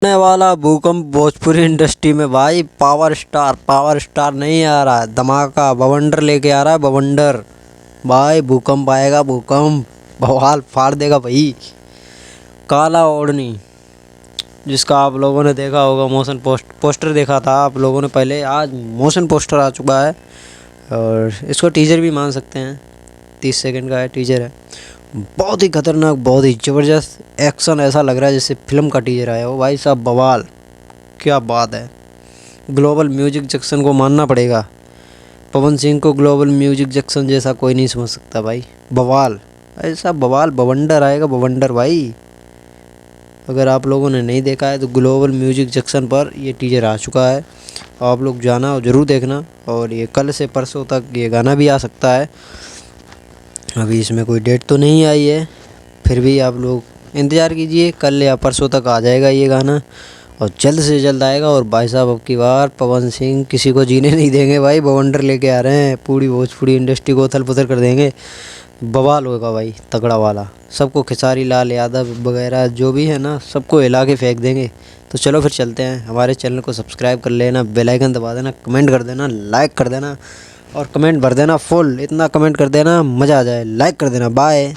आने वाला भूकंप भोजपुरी इंडस्ट्री में भाई। पावर स्टार नहीं आ रहा है, धमाका बवंडर लेके आ रहा है। बवंडर भाई, भूकंप आएगा, भूकंप बवाल फाड़ देगा भाई। काला ओढ़नी, जिसका आप लोगों ने देखा होगा, मोशन पोस्टर देखा था आप लोगों ने पहले, आज मोशन पोस्टर आ चुका है और इसको टीजर भी मान सकते हैं। 30 सेकंड का है, टीजर है। बहुत ही खतरनाक, बहुत ही ज़बरदस्त एक्शन, ऐसा लग रहा है जैसे फिल्म का टीजर आया हो भाई साहब। बवाल, क्या बात है। ग्लोबल म्यूजिक जंक्शन को मानना पड़ेगा। पवन सिंह को ग्लोबल म्यूजिक जंक्शन जैसा कोई नहीं समझ सकता भाई। बवाल, ऐसा बवाल बवंडर आएगा, बवंडर भाई। अगर आप लोगों ने नहीं देखा है तो ग्लोबल म्यूजिक जंक्शन पर ये टीजर आ चुका है, आप लोग जाना और ज़रूर देखना। और ये कल से परसों तक ये गाना भी आ सकता है। अभी इसमें कोई डेट तो नहीं आई है, फिर भी आप लोग इंतज़ार कीजिए, कल या परसों तक आ जाएगा ये गाना और जल्द से जल्द आएगा। और भाई साहब, अब की बार पवन सिंह किसी को जीने नहीं देंगे भाई। बवंडर लेके आ रहे हैं, पूरी भोजपुरी इंडस्ट्री को उथल पुथल कर देंगे। बवाल होगा भाई, तगड़ा वाला। सबको, खेसारी लाल यादव वगैरह जो भी है ना, सबको हिला के फेंक देंगे। तो चलो फिर चलते हैं। हमारे चैनल को सब्सक्राइब कर लेना, बेल आइकन दबा देना, कमेंट कर देना, लाइक कर देना और कमेंट भर देना फुल। इतना कमेंट कर देना मज़ा आ जाए, लाइक कर देना। बाय।